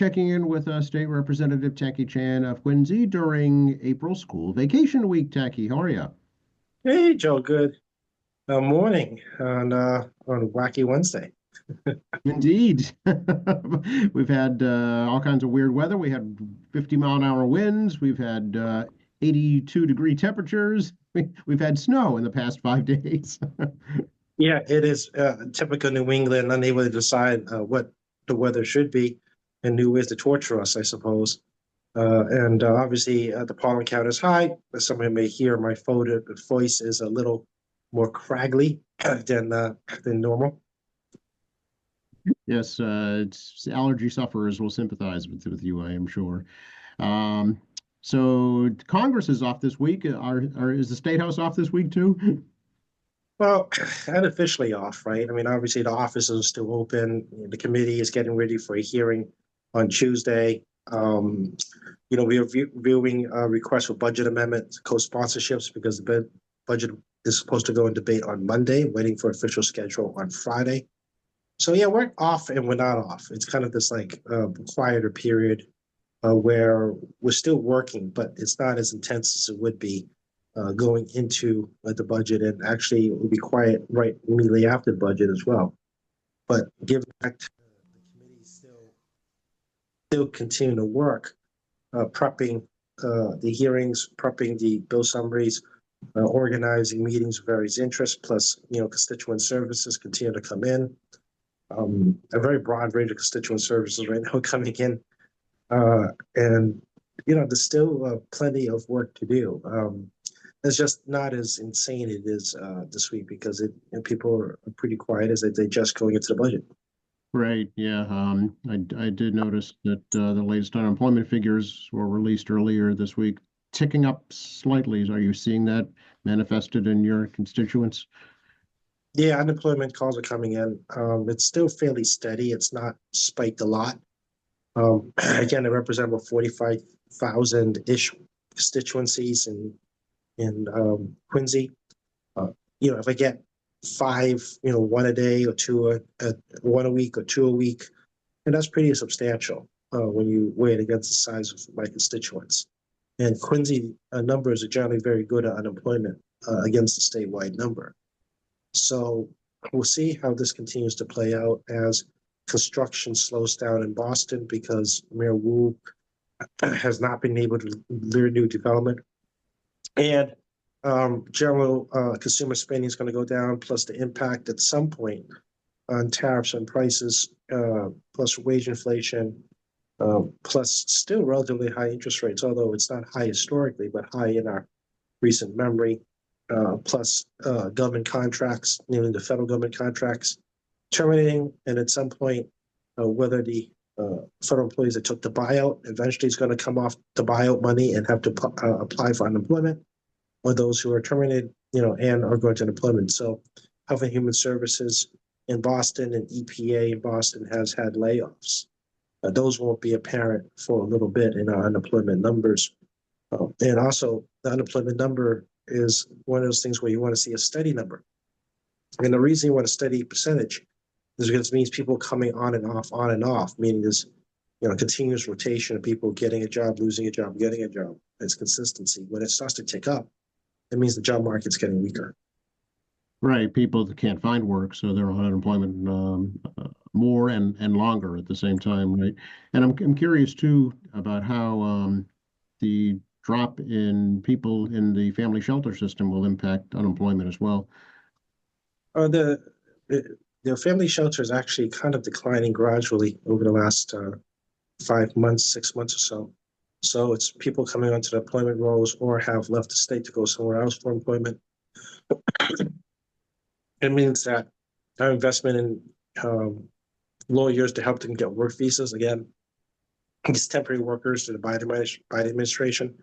checking in with State Representative Tacky Chan of Quincy during April school vacation week. Tacky, how are you? Hey, Joe. Good morning on Wacky Wednesday. Indeed. We've had all kinds of weird weather. We had 50-mile-an-hour winds. We've had 82-degree temperatures. We've had snow in the past 5 days. Yeah, it is typical New England, unable to decide what the weather should be, and new ways to torture us, I suppose. And obviously, the pollen count is high. As someone may hear, my voice is a little more craggly than normal. Yes, allergy sufferers will sympathize with you, I am sure. Um, so Congress is off this week. Is the State House off this week too? Well, unofficially off, right? I mean, obviously, the offices are still open. The committee is getting ready for a hearing on Tuesday. We are viewing requests for budget amendments, co-sponsorships, because the budget is supposed to go in debate on Monday, waiting for official schedule on Friday. So yeah, we're off and we're not off. It's kind of this like quieter period where we're still working, but it's not as intense as it would be going into the budget, and actually it will be quiet right immediately after the budget as well. But given that the committee still continue to work, prepping the hearings, prepping the bill summaries, organizing meetings of various interests, plus constituent services continue to come in. A very broad range of constituent services right now coming in, and there's still plenty of work to do. It's just not as insane it is this week because people are pretty quiet as they just going into the budget. Right. Yeah. I did notice that the latest unemployment figures were released earlier this week, ticking up slightly. Are you seeing that manifested in your constituents? Yeah, unemployment calls are coming in. It's still fairly steady. It's not spiked a lot. Again, it represents about 45,000-ish constituencies in Quincy. If I get five, one a day or two, one a week or two a week, and that's pretty substantial when you weigh it against the size of my constituents. And Quincy numbers are generally very good at unemployment against the statewide number. So we'll see how this continues to play out as construction slows down in Boston because Mayor Wu has not been able to lure new development. And general consumer spending is going to go down, plus the impact at some point on tariffs and prices, plus wage inflation, plus still relatively high interest rates, although it's not high historically, but high in our recent memory, plus government contracts, namely the federal government contracts, terminating, and at some point, whether the federal employees that took the buyout eventually is going to come off the buyout money and have to apply for unemployment, or those who are terminated, and are going to unemployment. So Health and Human Services in Boston and EPA in Boston has had layoffs. Those won't be apparent for a little bit in our unemployment numbers. And also, the unemployment number is one of those things where you want to see a steady number. And the reason you want a steady percentage is because it means people coming on and off, meaning there's continuous rotation of people getting a job, losing a job, getting a job. It's consistency. When it starts to tick up, it means the job market's getting weaker. Right. People that can't find work, so they're on unemployment more and longer at the same time, right? And I'm curious too about how the drop in people in the family shelter system will impact unemployment as well. The family shelter is actually kind of declining gradually over the last 5 months, 6 months or so. So it's people coming onto the employment rolls or have left the state to go somewhere else for employment. It means that our investment in lawyers to help them get work visas, again, these temporary workers to the Biden administration,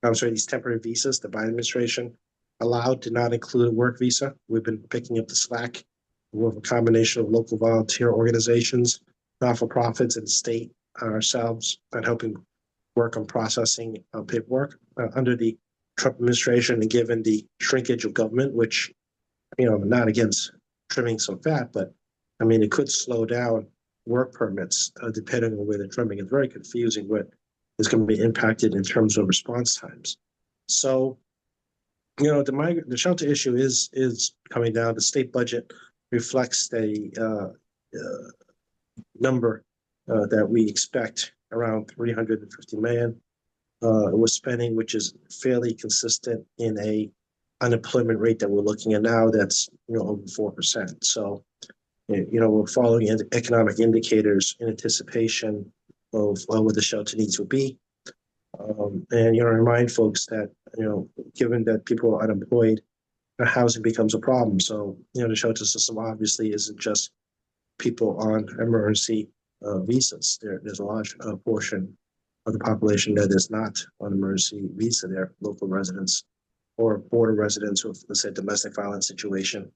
these temporary visas, the Biden administration allowed to not include a work visa. We've been picking up the slack with a combination of local volunteer organizations, not-for-profits, and state ourselves, and helping work on processing paperwork under the Trump administration, and given the shrinkage of government, which, not against trimming some fat, but I mean, it could slow down work permits, depending on where they're trimming. It's very confusing what is going to be impacted in terms of response times. So, the shelter issue is coming down. The state budget reflects the number that we expect, around 350 million. We're spending, which is fairly consistent in a unemployment rate that we're looking at now. That's over 4%. So, we're following economic indicators in anticipation of what the shelter needs will be. And remind folks that given that people are unemployed, housing becomes a problem. So the shelter system obviously isn't just people on emergency visas. There's a large portion of the population that is not on emergency visa. They're local residents or border residents with, let's say, domestic violence situation,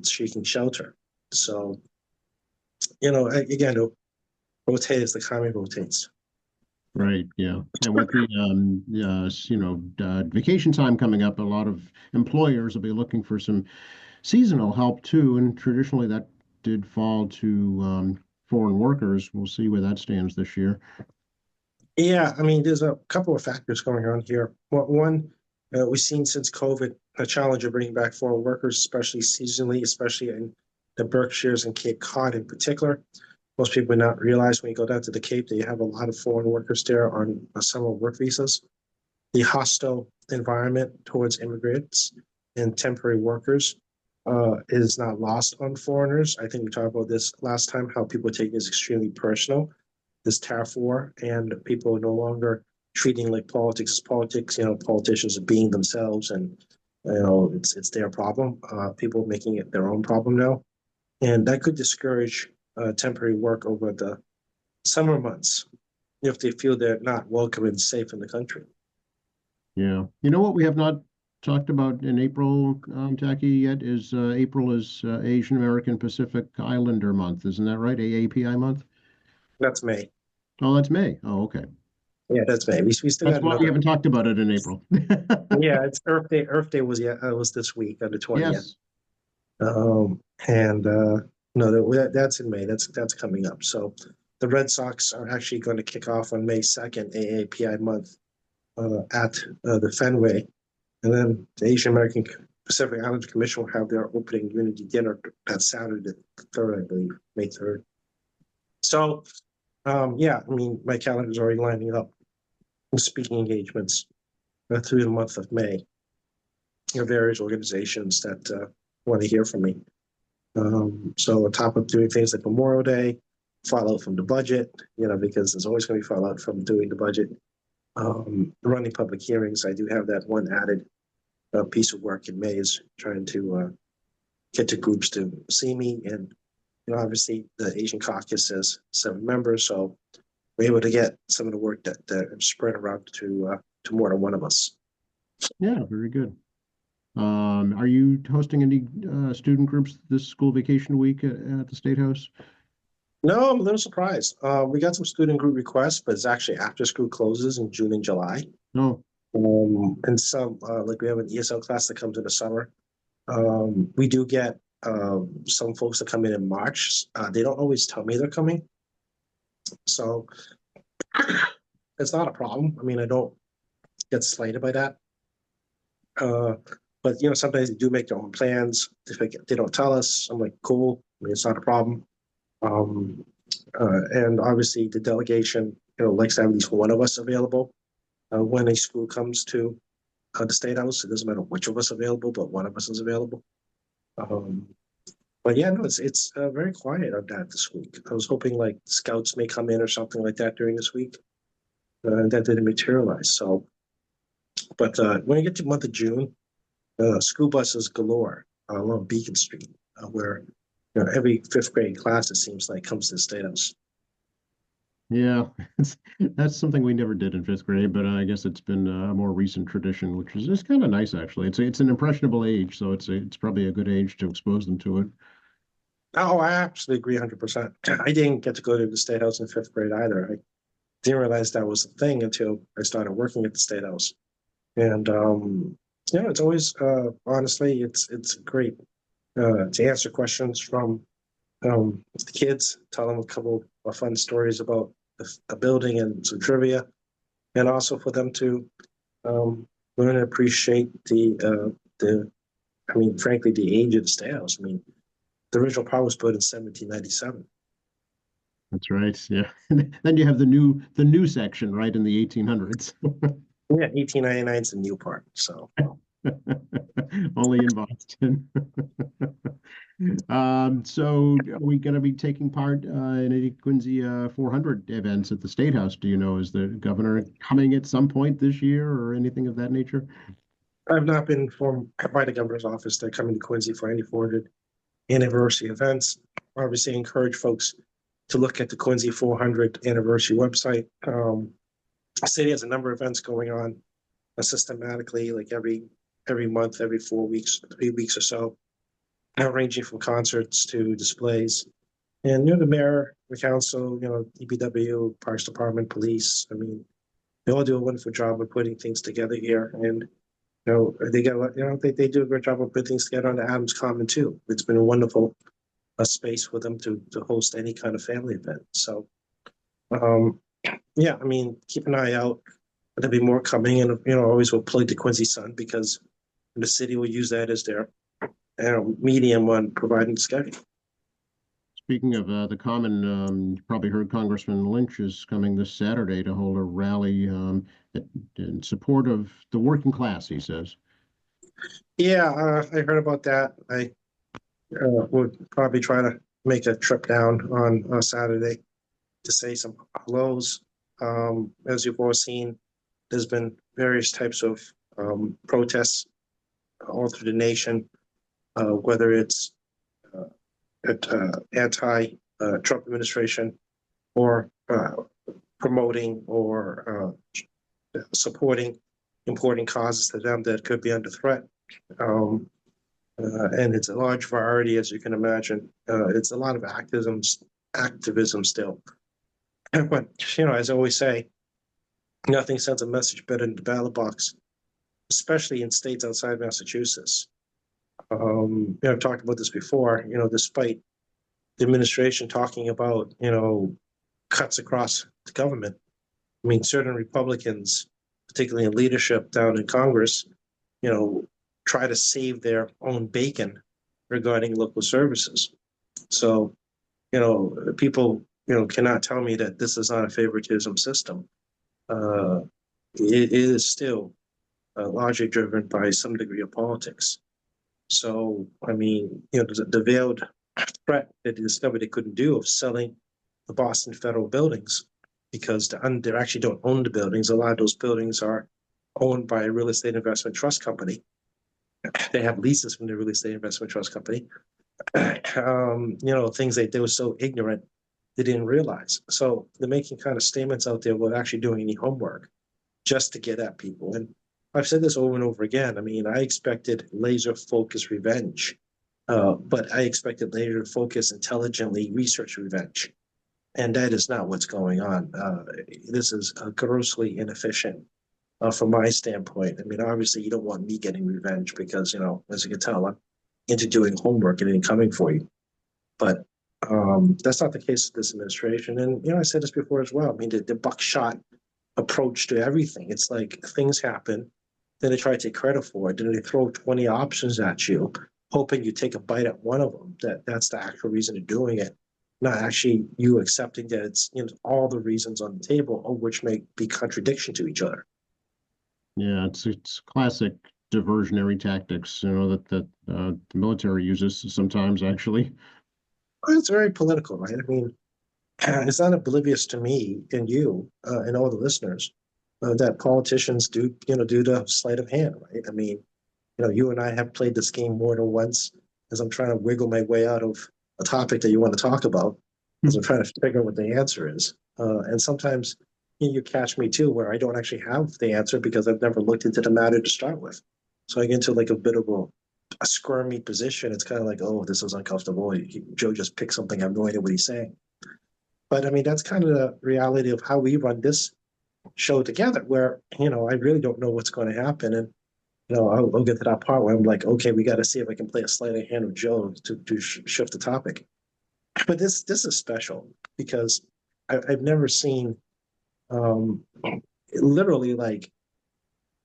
seeking shelter. So again, rotate as the economy rotates. Right, yeah. And with the vacation time coming up, a lot of employers will be looking for some seasonal help too. And traditionally that did fall to foreign workers. We'll see where that stands this year. Yeah, I mean, there's a couple of factors going on here. One, we've seen since COVID a challenge of bringing back foreign workers, especially seasonally, especially in the Berkshires and Cape Cod in particular. Most people not realize when you go down to the Cape that you have a lot of foreign workers there on summer work visas. The hostile environment towards immigrants and temporary workers is not lost on foreigners. I think we talked about this last time, how people take this extremely personal, this tariff war, and people are no longer treating like politics as politics. Politicians are being themselves, and it's their problem. People are making it their own problem now, and that could discourage temporary work over the summer months if they feel they're not welcome and safe in the country. Yeah. You know what we have not talked about in April, Jackie, yet is April is Asian American Pacific Islander month. Isn't that right? AAPI month? That's May. Oh, that's May. Oh, okay. Yeah, that's May. We still That's got why we another. haven't talked about it in April. Yeah, it's Earth Day. Earth Day was this week on the 20th. Yes. No, that's in May. That's coming up. So the Red Sox are actually going to kick off on May 2nd, AAPI month, at the Fenway, and then the Asian American Pacific Islander Commission will have their opening unity dinner that Saturday, the 3rd, I believe, May 3rd. So, yeah, I mean, my calendar is already lining up with speaking engagements through the month of May. There are various organizations that want to hear from me. So on top of doing things like Memorial Day, fallout from the budget, because there's always going to be fallout from doing the budget. Running public hearings, I do have that one added piece of work in May is trying to get to groups to see me. And obviously the Asian caucus has 7 members, so we're able to get some of the work that spread around to more than one of us. Yeah, very good. Are you hosting any student groups this school vacation week at the State House? No, I'm a little surprised. We got some student group requests, but it's actually after school closes in June and July. No. And some, like we have an ESL class that comes in the summer. We do get some folks that come in March. They don't always tell me they're coming. So it's not a problem. I mean, I don't get slighted by that. But sometimes they do make their own plans. They don't tell us. I'm like, cool. I mean, it's not a problem. And obviously the delegation, likes to have at least one of us available when a school comes to the State House. It doesn't matter which of us available, but one of us is available. But yeah, no, it's very quiet on that this week. I was hoping like scouts may come in or something like that during this week. That didn't materialize. So, but when you get to the month of June, school buses galore along Beacon Street, where every 5th grade class, it seems like, comes to the State House. Yeah, that's something we never did in 5th grade, but I guess it's been a more recent tradition, which is just kind of nice, actually. It's an impressionable age, so it's probably a good age to expose them to it. Oh, I absolutely agree 100%. I didn't get to go to the State House in 5th grade either. I didn't realize that was a thing until I started working at the State House. And it's always honestly, it's great to answer questions from the kids, tell them a couple of fun stories about a building and some trivia, and also for them to learn and appreciate I mean, frankly, the age of the State House. I mean, the original part was built in 1797. That's right. Yeah. Then you have the new section right in the 1800s. Yeah, 1899 is the new part. So Only in Boston. So are we going to be taking part in any Quincy 400 events at the State House? Do you know, is the governor coming at some point this year or anything of that nature? I've not been informed by the governor's office they're coming to Quincy for any 400 anniversary events. Obviously, encourage folks to look at the Quincy 400 anniversary website. The city has a number of events going on systematically, like every month, every 4 weeks, 3 weeks or so, ranging from concerts to displays. And the mayor, the council, DPW, Parks Department, police. I mean, they all do a wonderful job of putting things together here. And they get they do a great job of putting things together on the Adams Common too. It's been a wonderful space for them to host any kind of family event. So, yeah, I mean, keep an eye out. There'll be more coming, and always will plug the Quincy Sun because the city will use that as their medium on providing schedule. Speaking of the Common, you probably heard Congressman Lynch is coming this Saturday to hold a rally in support of the working class, he says. Yeah, I heard about that. I would probably try to make a trip down on Saturday to say some hellos. As you've all seen, there's been various types of protests all through the nation, whether it's anti-Trump administration or promoting or supporting important causes to them that could be under threat. And it's a large variety, as you can imagine. It's a lot of activism still. But, as I always say, nothing sends a message better than the ballot box, especially in states outside Massachusetts. I've talked about this before, despite the administration talking about, cuts across the government. I mean, certain Republicans, particularly in leadership down in Congress, try to save their own bacon regarding local services. So, people, cannot tell me that this is not a favoritism system. It is still largely driven by some degree of politics. So, I mean, the veiled threat that they discovered they couldn't do of selling the Boston Federal buildings because they actually don't own the buildings. A lot of those buildings are owned by a real estate investment trust company. They have leases from the real estate investment trust company. Things they were so ignorant they didn't realize. So they're making kind of statements out there without actually doing any homework just to get at people. And I've said this over and over again. I mean, I expected laser focused revenge, but I expected laser focused, intelligently research revenge. And that is not what's going on. This is grossly inefficient from my standpoint. I mean, obviously, you don't want me getting revenge because, as you can tell, I'm into doing homework and coming for you. But that's not the case with this administration. And, I said this before as well. I mean, the buckshot approach to everything. It's like things happen, then they try to take credit for it, then they throw 20 options at you, hoping you take a bite at one of them. That's the actual reason of doing it, not actually you accepting that it's all the reasons on the table, of which may be contradiction to each other. Yeah, it's classic diversionary tactics, that the military uses sometimes, actually. It's very political, right? I mean, it's not oblivious to me and you and all the listeners that politicians do the sleight of hand, right? I mean, you and I have played this game more than once as I'm trying to wiggle my way out of a topic that you want to talk about, as I'm trying to figure out what the answer is. And sometimes you catch me too, where I don't actually have the answer because I've never looked into the matter to start with. So I get into like a bit of a squirmy position. It's kind of like, oh, this is uncomfortable. Joe just picked something. I have no idea what he's saying. But I mean, that's kind of the reality of how we run this show together, where, I really don't know what's going to happen. And, I'll get to that part where I'm like, okay, we got to see if I can play a sleight of hand with Joe to shift the topic. But this is special because I've never seen um, literally like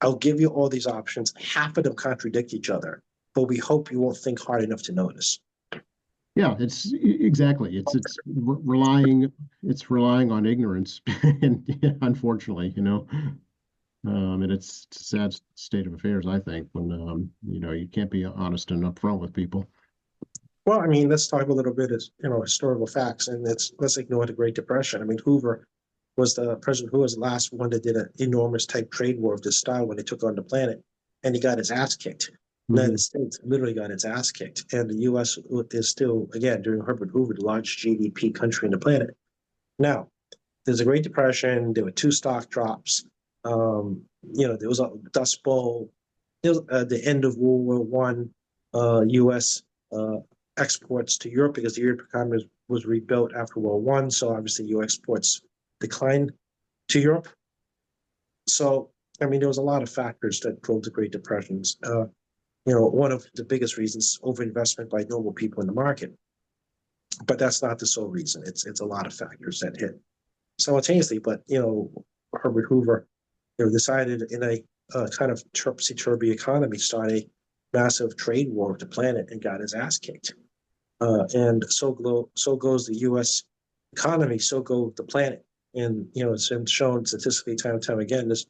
I'll give you all these options. Half of them contradict each other, but we hope you won't think hard enough to notice. Yeah, exactly. It's relying on ignorance, and yeah, unfortunately, and it's a sad state of affairs, I think, when you can't be honest and upfront with people. Well, I mean, let's talk a little bit as historical facts, and let's ignore the Great Depression. I mean, Hoover was the president who was the last one that did an enormous type trade war of this style when they took on the planet, and he got his ass kicked. The Hmm. United States literally got its ass kicked, and the U.S. is still, again, during Herbert Hoover, the largest GDP country on the planet. Now, there's a Great Depression. There were two stock drops. There was a Dust Bowl. There was the end of World War One. U.S. Uh, exports to Europe because the European economy was rebuilt after World War One. So obviously, U.S. exports declined to Europe. So I mean, there was a lot of factors that drove the Great Depressions. One of the biggest reasons overinvestment by normal people in the market. But that's not the sole reason. It's a lot of factors that hit simultaneously. But Herbert Hoover, decided in a kind of topsy-turvy economy, start a massive trade war with the planet and got his ass kicked. And so goes the U.S. economy, so goes the planet. And it's been shown statistically time and time again. This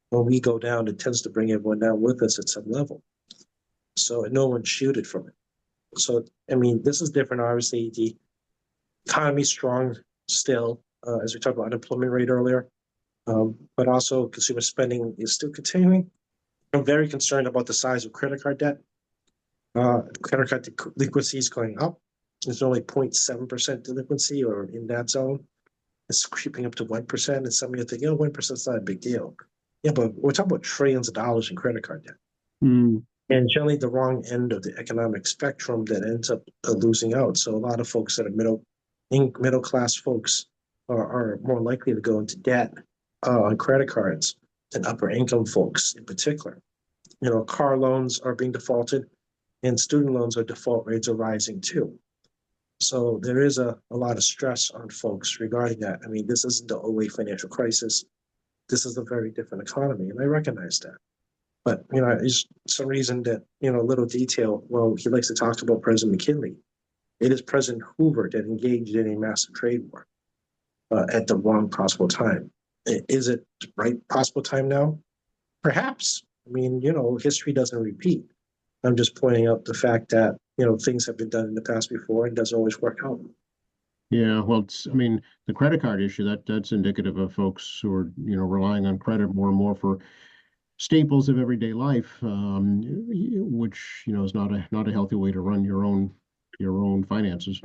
when we go down, it tends to bring everyone down with us at some level. So no one shielded from it. So I mean, this is different. Obviously, the economy's strong still, as we talked about unemployment rate earlier, but also consumer spending is still continuing. I'm very concerned about the size of credit card debt. Credit card delinquency is going up. There's only 0.7% delinquency or in that zone. It's creeping up to 1%. And some of you think, 1% is not a big deal. Yeah, but we're talking about trillions of dollars in credit card debt. Mm. And generally the wrong end of the economic spectrum that ends up losing out. So a lot of folks that are middle class folks are more likely to go into debt on credit cards than upper income folks in particular. Car loans are being defaulted and student loans or default rates are rising too. So there is a lot of stress on folks regarding that. I mean, this isn't the 08 financial crisis. This is a very different economy, and I recognize that. But it's some reason that little detail. Well, he likes to talk about President McKinley. It is President Hoover that engaged in a massive trade war at the wrong possible time. Is it right possible time now? Perhaps. I mean, history doesn't repeat. I'm just pointing out the fact that things have been done in the past before and doesn't always work out. Yeah, well, I mean, the credit card issue, that's indicative of folks who are, relying on credit more and more for staples of everyday life, which, is not a healthy way to run your own finances.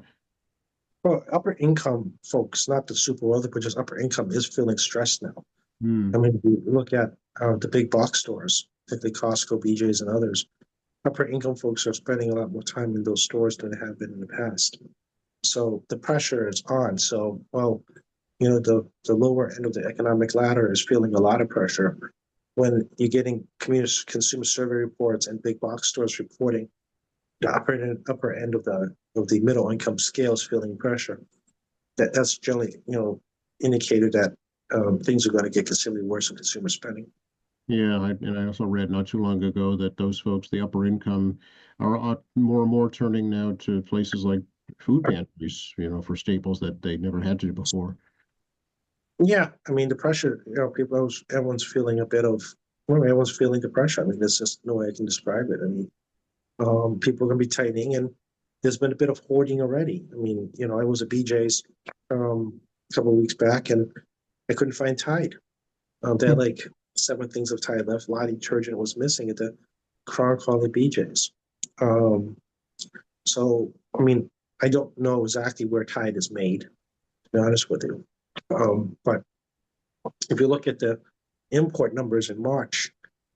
Well, upper income folks, not the super wealthy, but just upper income is feeling stressed now. I Hmm. mean, if you look at the big box stores, particularly Costco, BJ's, and others, upper income folks are spending a lot more time in those stores than they have been in the past. So the pressure is on. So, well, the lower end of the economic ladder is feeling a lot of pressure when you're getting consumer survey reports and big box stores reporting the upper end of the middle income scale is feeling pressure. That's generally indicator that things are going to get considerably worse in consumer spending. Yeah, and I also read not too long ago that those folks, the upper income, are more and more turning now to places like food pantries, for staples that they never had to before. Yeah, I mean the pressure. Everyone's feeling a bit of. Well, everyone's feeling the pressure. I mean, there's just no way I can describe it. I mean, people are going to be tightening, and there's been a bit of hoarding already. I mean, I was at BJ's a couple of weeks back, and I couldn't find Tide. They had like 7 things of Tide left. A lot of detergent was missing at the Crown Colony BJ's. Um, so, I mean, I don't know exactly where Tide is made, to be honest with you. But if you look at the import numbers in March,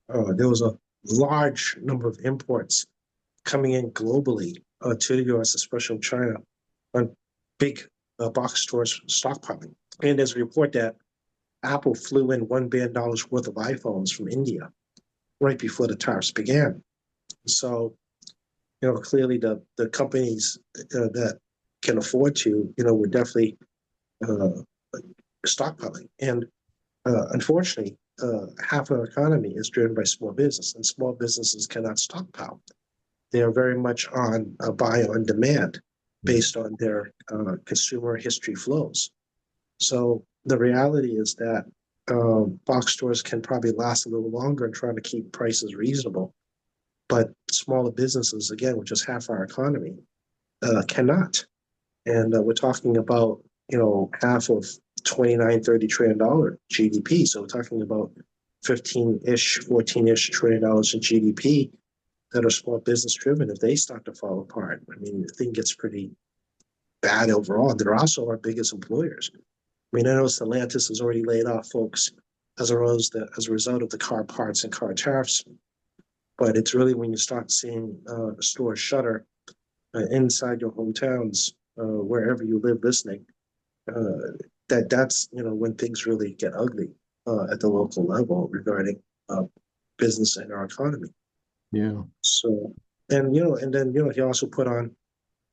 there was a large number of imports coming in globally to the US, especially China, on big box stores stockpiling. And there's a report that Apple flew in $1 billion worth of iPhones from India right before the tariffs began. So, clearly the companies that can afford to, we're definitely stockpiling. And unfortunately, half our economy is driven by small business, and small businesses cannot stockpile. They are very much on buy on demand based on their consumer history flows. So the reality is that box stores can probably last a little longer and trying to keep prices reasonable. But smaller businesses, again, which is half our economy, cannot. And we're talking about, half of $29-30 trillion GDP. So we're talking about 15-ish, 14-ish trillion dollars in GDP that are small business driven. If they start to fall apart, I mean, the thing gets pretty bad overall. They're also our biggest employers. I mean, I know Stellantis has already laid off folks as a result of the car parts and car tariffs. But it's really when you start seeing stores shutter inside your hometowns, wherever you live listening, that's when things really get ugly at the local level regarding business and our economy. Yeah. So, and then he also put on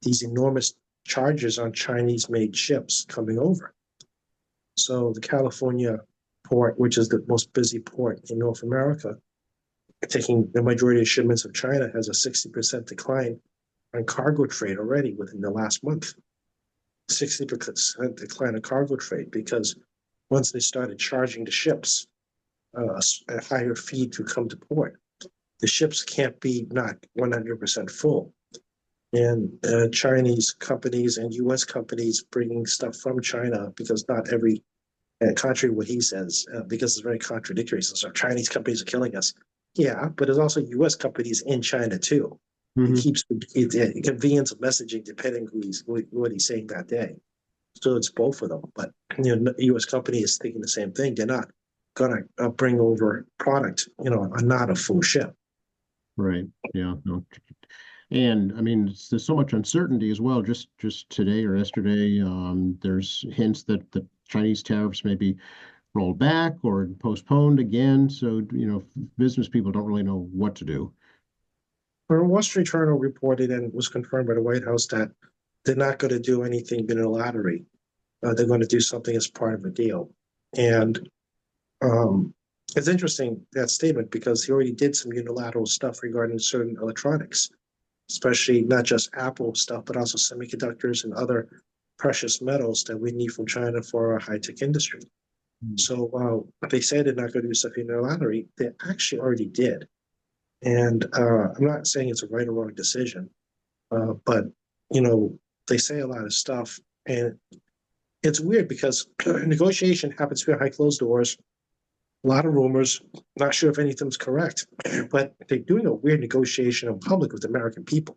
these enormous charges on Chinese-made ships coming over. So the California port, which is the most busy port in North America, taking the majority of shipments of China, has a 60% decline on cargo trade already within the last month. 60% decline in cargo trade because once they started charging the ships a higher fee to come to port, the ships can't be not 100% full. And Chinese companies and U.S. companies bringing stuff from China, because not every contrary what he says, because it's very contradictory. So Chinese companies are killing us. Yeah, but there's also U.S. companies in China too. It keeps the convenience of messaging depending what he's saying that day. So it's both of them. But U.S. company is thinking the same thing. They're not gonna bring over product, not a full ship. Right. Yeah. No. And I mean, there's so much uncertainty as well. Just today or yesterday, there's hints that the Chinese tariffs may be rolled back or postponed again. So, business people don't really know what to do. The Wall Street Journal reported and was confirmed by the White House that they're not going to do anything unilaterally. They're going to do something as part of a deal. And it's interesting, that statement, because he already did some unilateral stuff regarding certain electronics, especially not just Apple stuff, but also semiconductors and other precious metals that we need from China for our high-tech industry. So while they say they're not going to do stuff unilaterally, they actually already did. And I'm not saying it's a right or wrong decision, but they say a lot of stuff, and it's weird because negotiation happens behind closed doors. A lot of rumors, not sure if anything's correct, but they're doing a weird negotiation in public with the American people.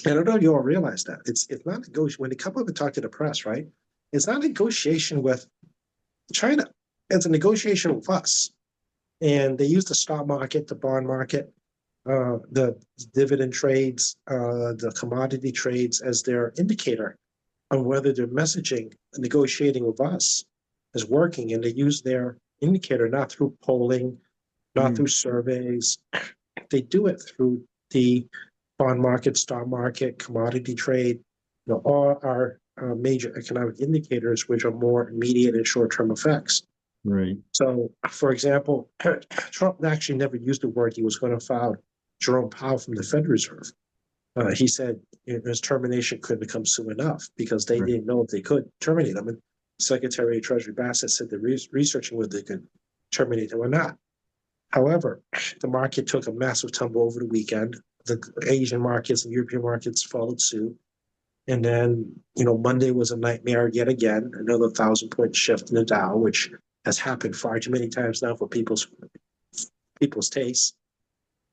And I don't know if you all realize that. It's not negotiation. When they come up and talk to the press, right? It's not a negotiation with China. It's a negotiation with us. And they use the stock market, the bond market, the dividend trades, the commodity trades as their indicator on whether their messaging, negotiating with us, is working. And they use their indicator not through polling, not through surveys. They do it through the bond market, stock market, commodity trade, all our major economic indicators, which are more immediate and short-term effects. Right. So, for example, Trump actually never used the word he was going to fire Jerome Powell from the Fed Reserve. He said his termination couldn't come soon enough because they didn't know if they could terminate him. And Secretary of Treasury Bassett said they're researching whether they could terminate him or not. However, the market took a massive tumble over the weekend. The Asian markets and European markets followed suit. And then, Monday was a nightmare yet again, another 1,000-point shift in the Dow, which has happened far too many times now for people's tastes.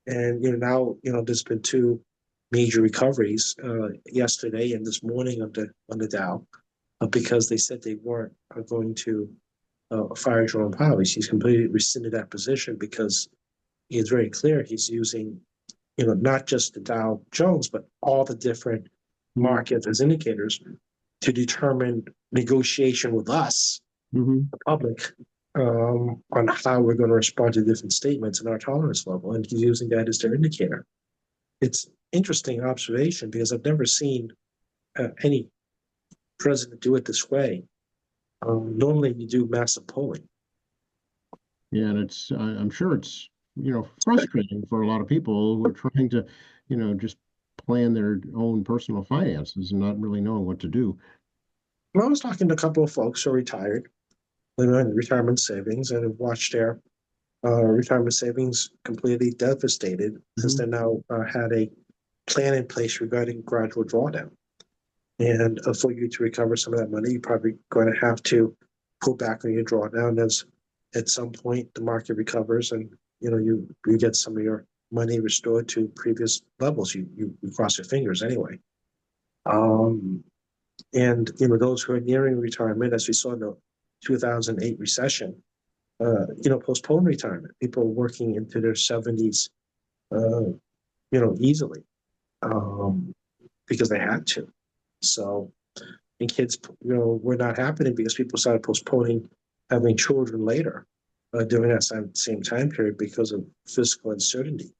And now there's been two major recoveries yesterday and this morning on the Dow because they said they weren't going to fire Jerome Powell. He's completely rescinded that position because it's very clear he's using not just the Dow Jones but all the different markets as indicators to determine negotiation with us, the public, on how we're going to respond to different statements and our tolerance level. And he's using that as their indicator. It's interesting observation because I've never seen any president do it this way. Normally, you do massive polling. Yeah, and I'm sure it's, frustrating for a lot of people who are trying to, just plan their own personal finances and not really knowing what to do. Well, I was talking to a couple of folks who are retired, living on retirement savings, and have watched their retirement savings completely devastated since they now had a plan in place regarding gradual drawdown. And for you to recover some of that money, you're probably going to have to pull back on your drawdown as at some point the market recovers and you get some of your money restored to previous levels. You cross your fingers anyway. And those who are nearing retirement, as we saw in the 2008 recession, postpone retirement. People working into their 70s, easily, because they had to. So, and kids, were not happening because people started postponing having children later during that same time period because of fiscal uncertainty.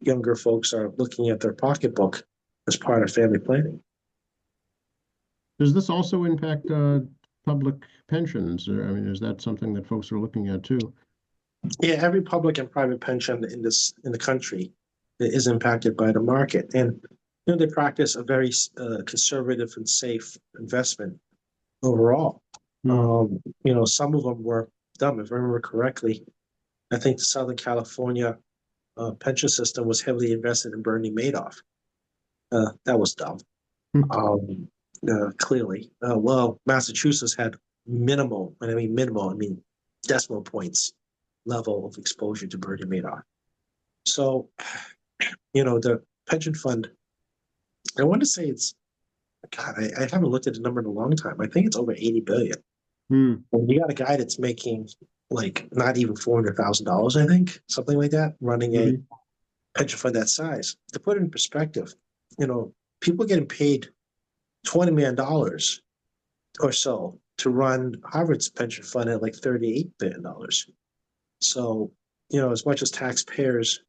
Younger folks are looking at their pocketbook as part of family planning. Does this also impact public pensions? Or, I mean, is that something that folks are looking at too? Yeah, every public and private pension in the country is impacted by the market, and they practice a very conservative and safe investment overall. Some of them were dumb. If I remember correctly, I think the Southern California pension system was heavily invested in Bernie Madoff. That was dumb. Clearly. Well, Massachusetts had minimal, and I mean minimal, I mean decimal points level of exposure to Bernie Madoff. So, the pension fund, I want to say it's, God, I haven't looked at the number in a long time. I think it's over 80 billion. And you got a guy that's making like not even $400,000, I think, something like that, running a pension fund that size. To put it in perspective, people getting paid $20 million or so to run Harvard's pension fund at like $38 billion. So, as much as taxpayers,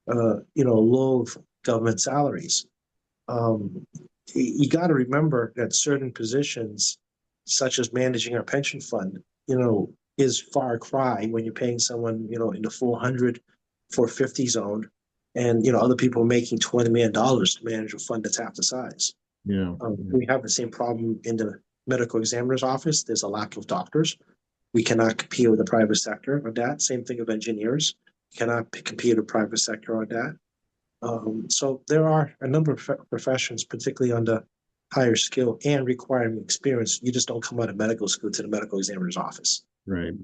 loathe government salaries, you got to remember that certain positions, such as managing our pension fund, is far cry when you're paying someone, in the 400, 450 zone, and other people making $20 million to manage a fund that's half the size. Yeah. We have the same problem in the medical examiner's office. There's a lack of doctors. We cannot compete with the private sector on that. Same thing of engineers. Cannot compete with the private sector on that. So there are a number of professions, particularly on the higher skill and requiring experience. You just don't come out of medical school to the medical examiner's office. Right.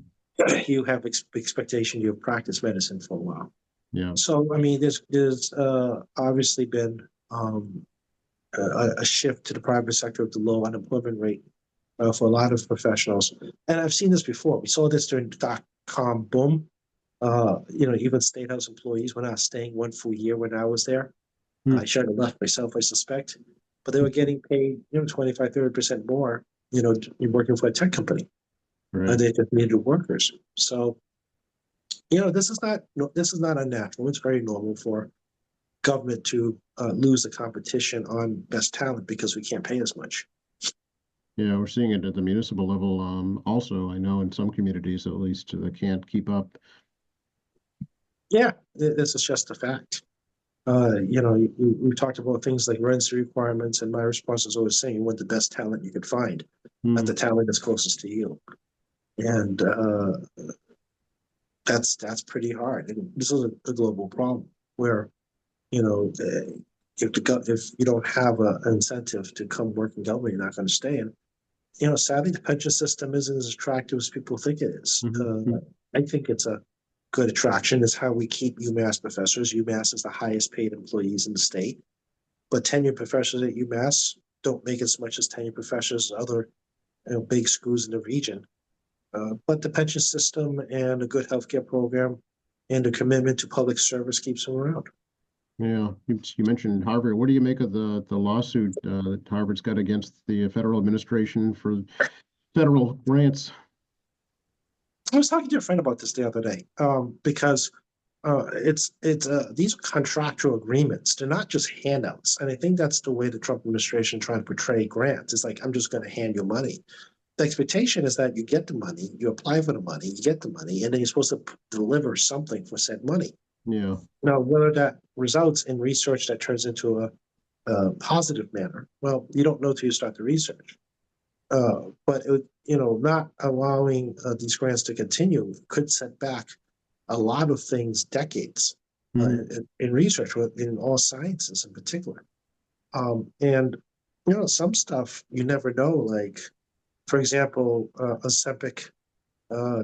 You have expectation. You have practiced medicine for a while. Yeah. So I mean, there's obviously been a shift to the private sector of the low unemployment rate for a lot of professionals, and I've seen this before. We saw this during the dot-com boom. Even state house employees were not staying one full year when I was there. I should have left myself, I suspect, but they were getting paid, 25, 30% more, working for a tech company. Right. They just needed workers. So, this is not unnatural. It's very normal for government to lose the competition on best talent because we can't pay as much. Yeah, we're seeing it at the municipal level. Also, I know in some communities, at least, they can't keep up. Yeah, this is just a fact. We talked about things like residency requirements, and my response is always saying you want the best talent you could find, not the talent that's closest to you. And that's pretty hard. And this is a global problem where, if you don't have an incentive to come work in government, you're not going to stay. And, sadly, the pension system isn't as attractive as people think it is. I think it's a good attraction. Is how we keep UMass professors. UMass is the highest paid employees in the state, but tenured professors at UMass don't make as much as tenured professors at other big schools in the region. But the pension system and a good healthcare program and a commitment to public service keeps them around. Yeah, you mentioned Harvard. What do you make of the lawsuit that Harvard's got against the federal administration for federal grants? I was talking to a friend about this the other day because it's these are contractual agreements. They're not just handouts. And I think that's the way the Trump administration trying to portray grants. It's like, I'm just going to hand you money. The expectation is that you get the money, you apply for the money, you get the money, and then you're supposed to deliver something for said money. Yeah. Now, whether that results in research that turns into a positive manner, well, you don't know till you start the research. But it, not allowing these grants to continue could set back a lot of things decades in research, in all sciences in particular. And some stuff you never know, like for example, Ozempic,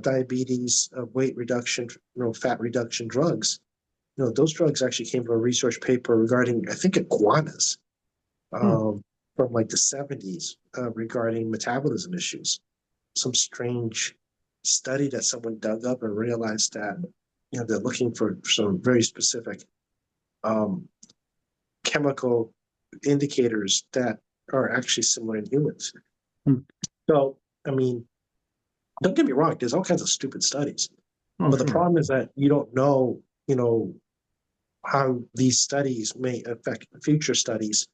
diabetes, weight reduction, fat reduction drugs. Those drugs actually came from a research paper regarding, I think, iguanas from like the 70s regarding metabolism issues. Some strange study that someone dug up and realized that they're looking for some very specific chemical indicators that are actually similar in humans. So, I mean, don't get me wrong, there's all kinds of stupid studies. Oh, but the sure. problem is that you don't know, how these studies may affect future studies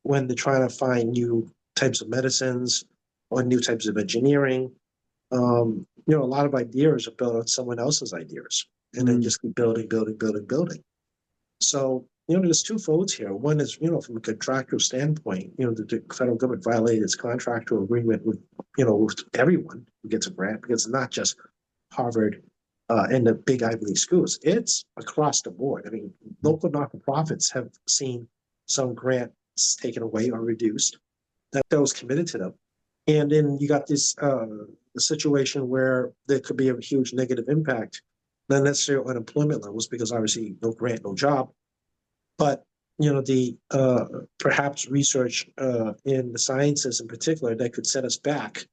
when they're trying to find new types of medicines or new types of engineering. A lot of ideas are built on someone else's ideas and then just keep building. So, there's two folds here. One is, from a contractual standpoint, the federal government violated its contractual agreement with, with everyone who gets a grant, because it's not just Harvard and the big Ivy League schools. It's across the board. I mean, local not-for-profits have seen some grants taken away or reduced that was committed to them. And then you got this situation where there could be a huge negative impact, not necessarily unemployment levels, because obviously no grant, no job, but the perhaps research in the sciences in particular that could set us back,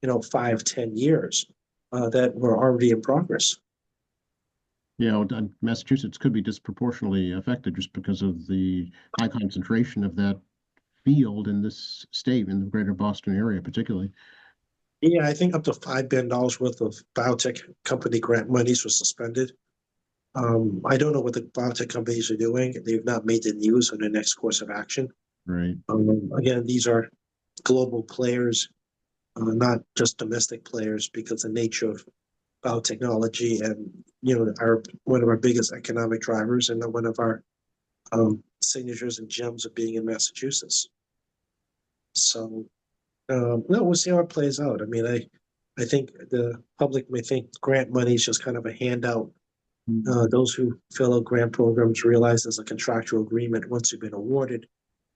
5-10 years that were already in progress. Massachusetts could be disproportionately affected just because of the high concentration of that field in this state, in the greater Boston area particularly. Yeah, I think up to $5 billion worth of biotech company grant monies was suspended. I don't know what the biotech companies are doing. They've not made the news on their next course of action. Right. Again, these are global players, not just domestic players, because the nature of biotechnology and are one of our biggest economic drivers and one of our signatures and gems of being in Massachusetts. So no, we'll see how it plays out. I mean, I think the public may think grant money is just kind of a handout. Those who fill out grant programs realize there's a contractual agreement once you've been awarded,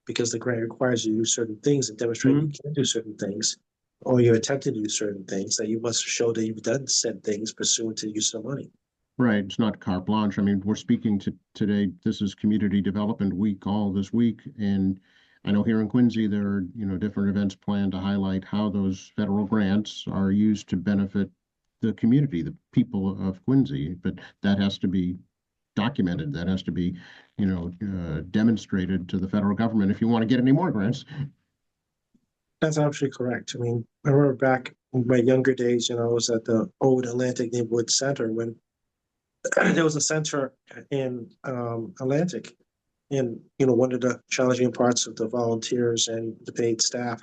because the grant requires you to do certain things and demonstrate you can do certain things, or you're attempting to do certain things, that you must show that you've done said things pursuant to the use of money. Right. It's not carte blanche. I mean, we're speaking today. This is Community Development Week all this week. And I know here in Quincy, there are, different events planned to highlight how those federal grants are used to benefit the community, the people of Quincy. But that has to be documented. That has to be, demonstrated to the federal government if you want to get any more grants. That's absolutely correct. I mean, I remember back in my younger days, I was at the old Atlantic Neighborhood Center when there was a center in Atlantic. And, one of the challenging parts of the volunteers and the paid staff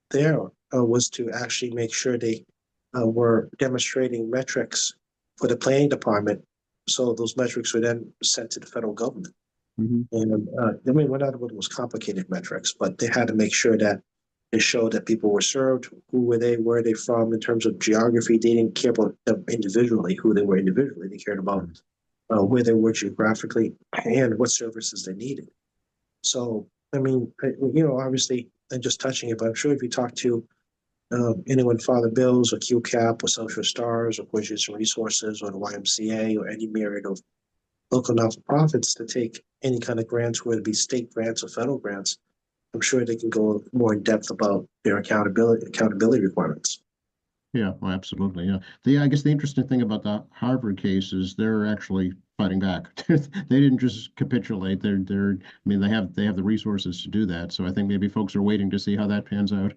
there was to actually make sure they were demonstrating metrics for the planning department. So those metrics were then sent to the federal government. And I mean, not what was complicated metrics, but they had to make sure that it showed that people were served, who were they, where are they from in terms of geography. They didn't care about them individually, who they were individually. They cared about where they were geographically and what services they needed. So, I mean, obviously, I'm just touching it, but I'm sure if you talk to anyone, Father Bills or QCAP or Social Stars or Budgets and Resources or the YMCA or any myriad of local not-for-profits to take any kind of grants, whether it be state grants or federal grants, I'm sure they can go more in depth about their accountability requirements. Yeah, well, absolutely. Yeah. I guess the interesting thing about the Harvard case is they're actually fighting back. They didn't just capitulate. I mean, they have the resources to do that. So I think maybe folks are waiting to see how that pans out.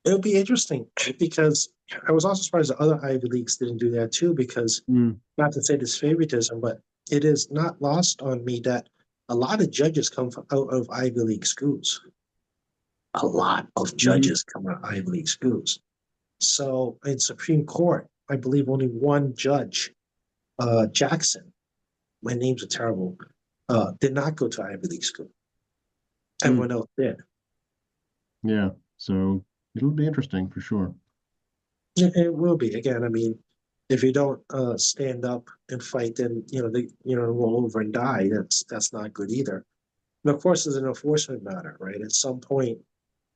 It'll be interesting because I was also surprised that other Ivy Leagues didn't do that too, because Mm, not to say this favoritism, but it is not lost on me that a lot of judges come from out of Ivy League schools. A lot of mhm, judges come out of Ivy League schools. So in Supreme Court, I believe only one judge, Jackson, my names are terrible, did not go to Ivy League school. mm, Everyone else did. yeah. So it'll be interesting for sure. It will be. Again, I mean, if you don't stand up and fight, then they roll over and die. That's not good either. And of course, it's an enforcement matter, right? At some point,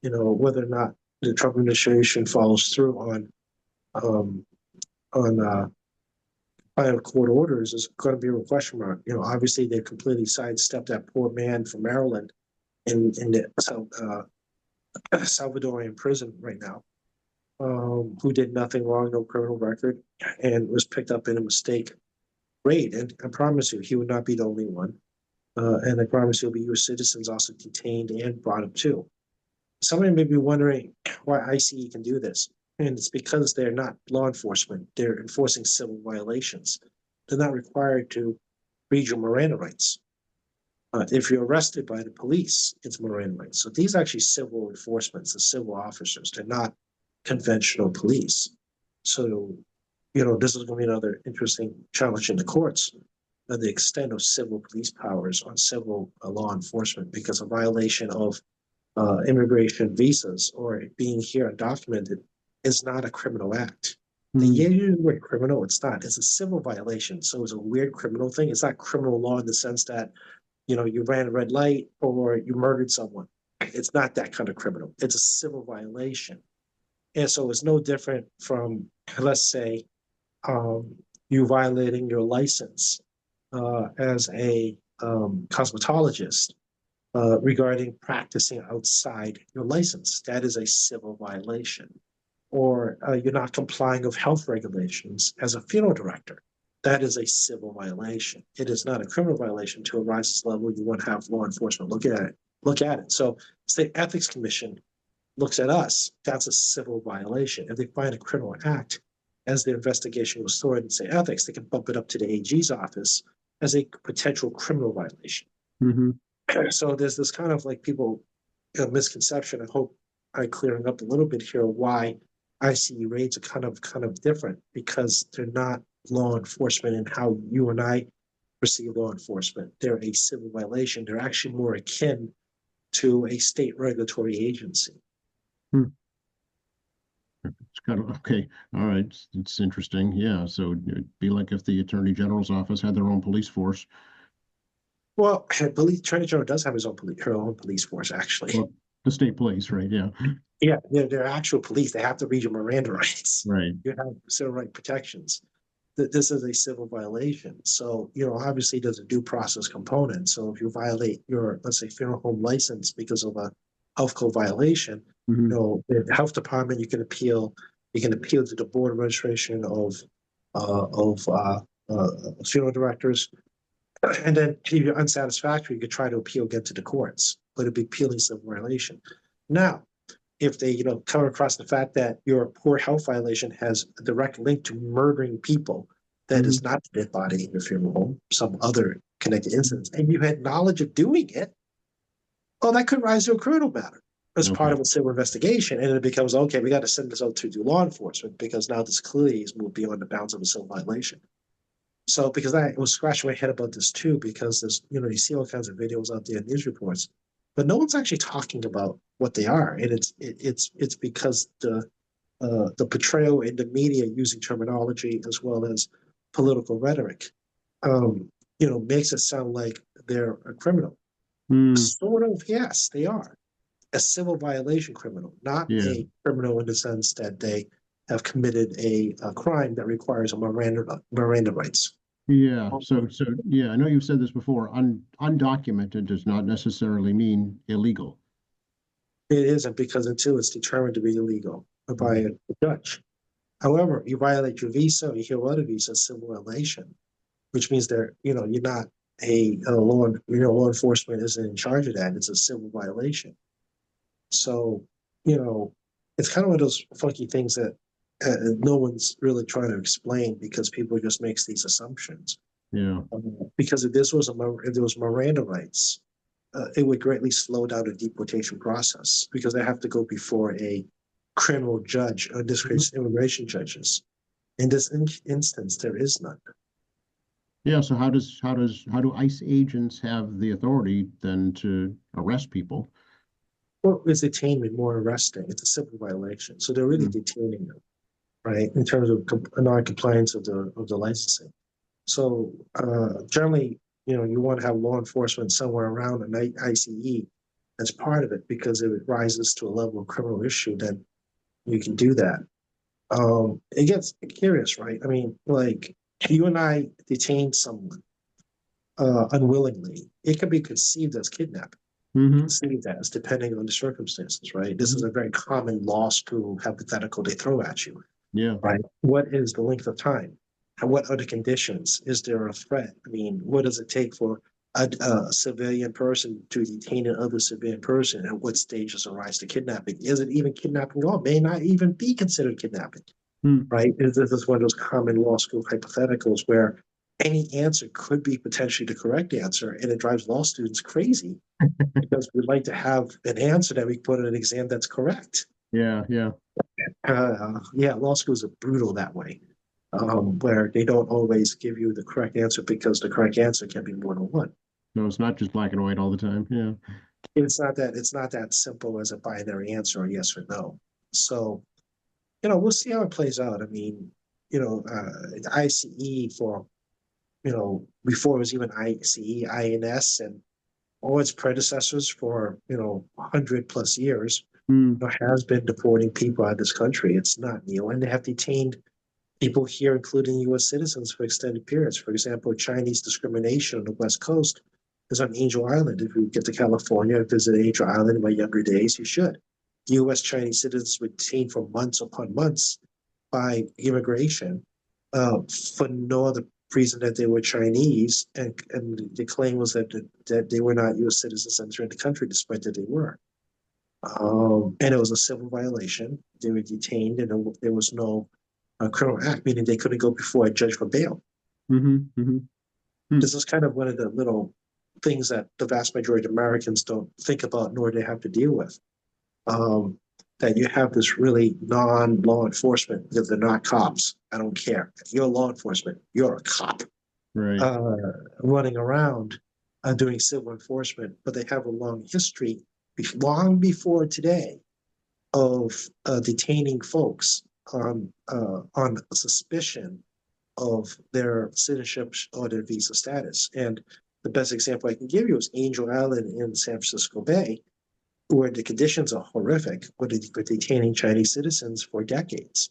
whether or not the Trump administration follows through um, on final court orders is going to be a question mark. Obviously they completely sidestepped that poor man from Maryland in the Salvadorian prison right now, who did nothing wrong, no criminal record, and was picked up in a mistake raid. And I promise you, he would not be the only one. And I promise you'll be U.S. citizens also detained and brought up too. Somebody may be wondering why ICE can do this. And it's because they're not law enforcement. They're enforcing civil violations. They're not required to read your Miranda rights. If you're arrested by the police, it's Miranda rights. So these are actually civil enforcements, the civil officers. They're not conventional police. So, this is going to be another interesting challenge in the courts, the extent of civil police powers on civil law enforcement, because a violation of immigration visas or being here undocumented is not a criminal act. And Mm, yeah, you use the word criminal, it's not. It's a civil violation. So it's a weird criminal thing. It's not criminal law in the sense that, you ran a red light or you murdered someone. It's not that kind of criminal. It's a civil violation. And so it's no different from, let's say, um, you violating your license as a cosmetologist regarding practicing outside your license. That is a civil violation. Or you're not complying with health regulations as a funeral director. That is a civil violation. It is not a criminal violation to a rise level. You want to have law enforcement look at it. Look at it. So, State Ethics Commission looks at us. That's a civil violation. If they find a criminal act as the investigation was stored in State Ethics, they can bump it up to the AG's office as a potential criminal violation. mhm. So there's this kind of like people misconception. I hope I'm clearing up a little bit here why ICE raids are kind of different, because they're not law enforcement and how you and I perceive law enforcement. They're a civil violation. They're actually more akin to a state regulatory agency. Hmm. It's kind of okay. All right. It's interesting. Yeah. So it'd be like if the Attorney General's office had their own police force. Well, I believe Attorney General does have her own police force, actually. Well, the state police, right? Yeah. Yeah, they're actual police. They have to read your Miranda rights. Right. You have civil right protections. This is a civil violation. So, obviously there's a due process component. So if you violate your, let's say, funeral home license because of a health code violation, Hmm. the health department, you can appeal to the board of registration of funeral directors. And then if you're unsatisfactory, you could try to appeal again to the courts, but it'd be appealing civil violation. Now, if they, come across the fact that your poor health violation has a direct link to murdering people, that Hmm. is not the dead body in your funeral home, some other connected incidents, and you had knowledge of doing it, oh, that could rise to a criminal matter as part Okay. of a civil investigation. And it becomes, okay, we got to send this out to do law enforcement because now this clearly is moved beyond the bounds of a civil violation. So, because I was scratching my head about this too, because there's, you see all kinds of videos out there, news reports, but no one's actually talking about what they are, and it's because the portrayal in the media using terminology as well as political rhetoric, um, makes it sound like they're a criminal. Mm, Sort of, yes, they are a civil violation criminal, not yeah. a criminal in the sense that they have committed a crime that requires a Miranda rights. Yeah. So yeah, I know you've said this before. Undocumented does not necessarily mean illegal. It isn't, because until it's determined to be illegal by Mhm. a judge. However, you violate your visa, you hear what a visa, civil violation, which means you're not law enforcement isn't in charge of that. It's a civil violation. So, you know, it's kind of one of those funky things that no one's really trying to explain because people just makes these assumptions. Yeah. Because if there was Miranda rights, it would greatly slow down the deportation process because they have to go before a criminal judge or disgraced immigration judges. In this instance, there is none. Yeah. So how do ICE agents have the authority then to arrest people? Well, it's detainment more arresting. It's a civil violation, so they're really Mm. detaining them, right? In terms of non-compliance of the licensing. So generally, you want to have law enforcement somewhere around an ICE as part of it because if it rises to a level of criminal issue, then you can do that. It gets curious, right? I mean, like you and I detain someone unwillingly, it can be conceived as kidnapping, Hmm. conceived as depending on the circumstances, right? This is a very common law school hypothetical they throw at you, Yeah. right? What is the length of time? And what are the conditions? Is there a threat? I mean, what does it take for a civilian person to detain another civilian person? At what stage does it rise to kidnapping? Is it even kidnapping at all? May not even be considered kidnapping, Mm. right? This is one of those common law school hypotheticals where any answer could be potentially the correct answer, and it drives law students crazy because we'd like to have an answer that we put in an exam that's correct. Yeah. Yeah. Yeah, law schools are brutal that way, where they don't always give you the correct answer because the correct answer can be more than one. No, it's not just black and white all the time. Yeah. It's not that simple as a binary answer, or yes or no. So, we'll see how it plays out. I mean, the ICE for, before it was even ICE, INS, and all its predecessors for, 100 plus years, Mm. has been deporting people out of this country. It's not new, and they have detained people here, including U.S. citizens, for extended periods. For example, Chinese discrimination on the West Coast is on Angel Island. If you get to California and visit Angel Island in my younger days, you should. U.S. Chinese citizens were detained for months upon months by immigration for no other reason that they were Chinese, and the claim was that they were not U.S. citizens entering the country, despite that they were. And it was a civil violation. They were detained, and there was no criminal act, meaning they couldn't go before a judge for bail. Hmm. Hmm. Hmm. This is kind of one of the little things that the vast majority of Americans don't think about, nor they have to deal with. That you have this really non-law enforcement, because they're not cops. I don't care. You're law enforcement. You're a cop Right. running around doing civil enforcement, but they have a long history, long before today, of detaining folks on suspicion of their citizenship or their visa status. And the best example I can give you is Angel Island in San Francisco Bay, where the conditions are horrific, where they're detaining Chinese citizens for decades.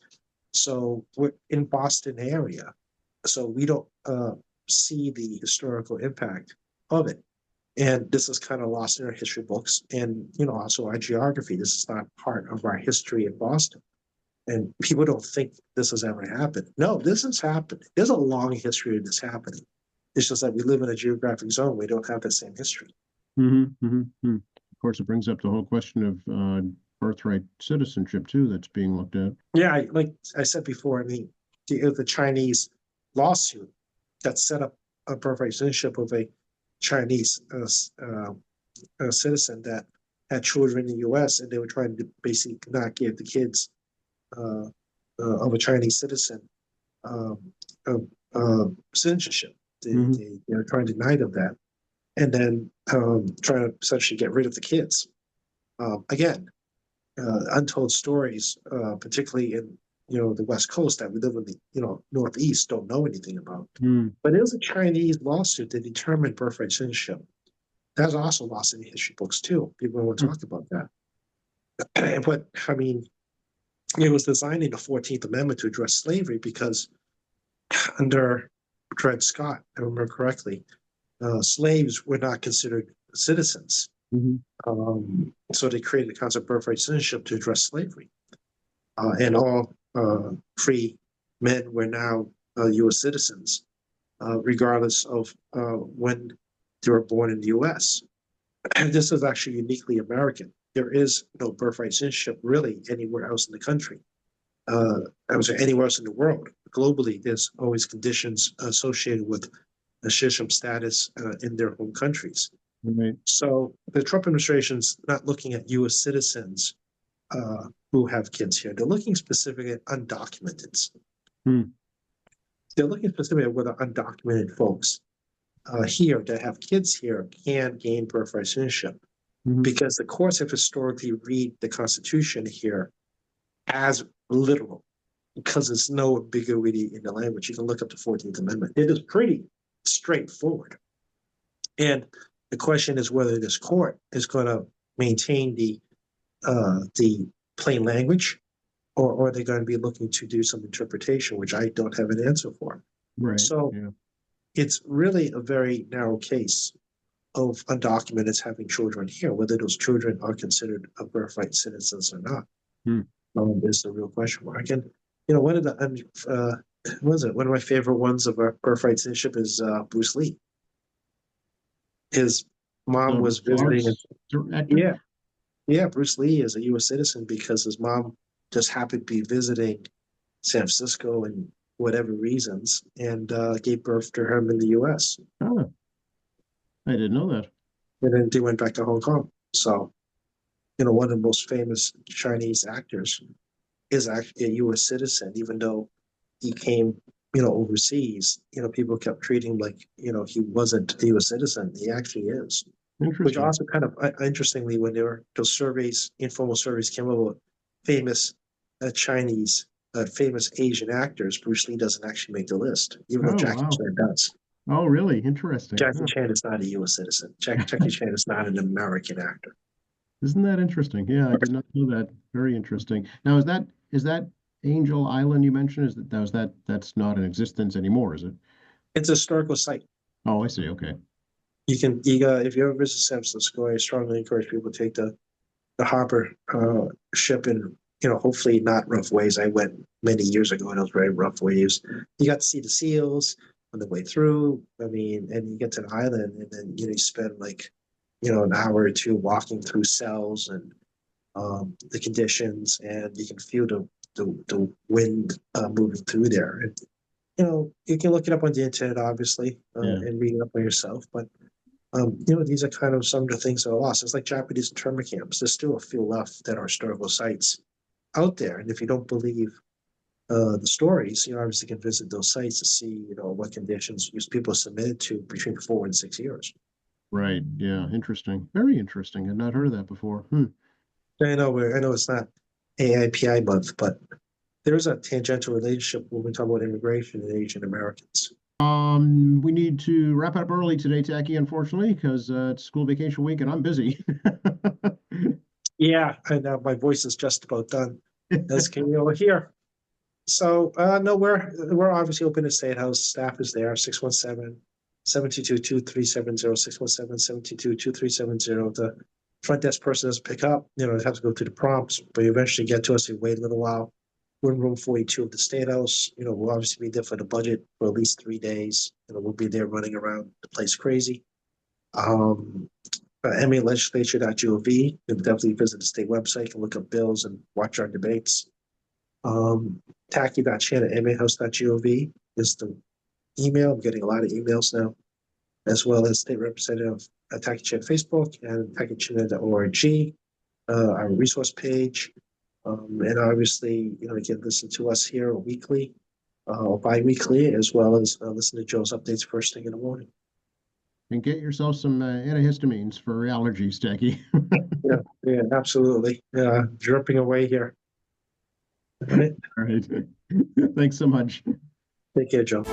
So we're in Boston area, so we don't see the historical impact of it. And this is kind of lost in our history books and, also our geography. This is not part of our history in Boston. And people don't think this has ever happened. No, this has happened. There's a long history of this happening. It's just that we live in a geographic zone. We don't have the same history. Hmm. Hmm. Hmm. Of course, it brings up the whole question of birthright citizenship too that's being looked at. Yeah, like I said before, I mean, the Chinese lawsuit that set up a birthright citizenship of a Chinese citizen that had children in the U.S. and they were trying to basically not give the kids of a Chinese citizen um, citizenship. Hmm. They're trying to deny them that, and then trying to essentially get rid of the kids. Again, untold stories, particularly in the West Coast that we live in the Northeast don't know anything about. Mm. But it was a Chinese lawsuit that determined birthright citizenship. That's also lost in the history books too. People don't want to talk about that. But I mean, it was designed in the 14th Amendment to address slavery because under Dred Scott, if I remember correctly, slaves were not considered citizens. Hmm. So they created the concept of birthright citizenship to address slavery. And all free men were now U.S. citizens, regardless of when they were born in the U.S. And this is actually uniquely American. there is no birthright citizenship really anywhere else in the country. I would say anywhere else in the world. Globally, there's always conditions associated with a citizenship status in their home countries. Right. So the Trump administration's not looking at U.S. citizens who have kids here. They're looking specifically at undocumented. They're looking specifically at whether undocumented folks here that have kids here can gain birthright citizenship. Because the courts have historically read the Constitution here as literal, because there's no ambiguity in the language. You can look up the 14th Amendment. It is pretty straightforward. And the question is whether this court is going to maintain the plain language, or are they going to be looking to do some interpretation, which I don't have an answer for. Right. So it's really a very narrow case of undocumented having children here. Whether those children are considered a birthright citizens or not is the real question mark. And one of the one of my favorite ones of our birthright citizenship is Bruce Lee. His mom was visiting. Bruce Lee is a U.S. citizen because his mom just happened to be visiting San Francisco and whatever reasons, and gave birth to him in the U.S. Oh, I didn't know that. And then they went back to Hong Kong. So, one of the most famous Chinese actors is actually a U.S. citizen, even though he came, overseas. People kept treating him like, he wasn't a U.S. citizen. He actually is. Which also kind of interestingly, when there were those surveys, informal surveys came up with famous Chinese, famous Asian actors, Bruce Lee doesn't actually make the list, even though Jackie Chan does. Oh, really? Interesting. Jackie Chan is not a U.S. citizen. Jackie Chan is not an American actor. Isn't that interesting? Yeah, I did not know that. Very interesting. Now, is that Angel Island you mentioned? That's not in existence anymore, is it? It's a historical site. Oh, I see. Okay. You if you ever visit San Francisco, I strongly encourage people to take the harbor ship in, hopefully not rough waves. I went many years ago and it was very rough waves. You got to see the seals on the way through. And you get to the island, and then you spend an hour or two walking through cells and the conditions, and you can feel the wind moving through there. And you can look it up on the internet, obviously, and read it up by yourself. But these are kind of some of the things that are lost. It's like Japanese internment camps. There's still a few left that are historical sites out there, and if you don't believe the stories, obviously can visit those sites to see, what conditions people submitted to between 4 and 6 years. Right. Yeah. Interesting. Very interesting. I'd not heard of that before. I know it's not AIPI month, but there's a tangential relationship when we talk about immigration and Asian Americans. We need to wrap up early today, Tacky, unfortunately, because it's school vacation week and I'm busy. Yeah, and my voice is just about done. As can you hear? So no, we're obviously open at State House. Staff is there. 617-722-2370, 617-722-2370. The front desk person doesn't pick up. They have to go through the prompts, but you eventually get to us. You wait a little while. We're in room 42 of the State House. We'll obviously be there for the budget for at least 3 days. We'll be there running around the place crazy. MAlegislature.gov. You can definitely visit the state website. You can look up bills and watch our debates. Tacky.chan@mahouse.gov is the email. I'm getting a lot of emails now, as well as State Representative Tacky Chan Facebook and tackychan.org, our resource page. And obviously, you can listen to us here weekly or bi-weekly, as well as listen to Joe's updates first thing in the morning. And get yourself some antihistamines for allergies, Tacky. Yeah, absolutely. Dripping away here. All right. All right. Thanks so much. Take care, Joe.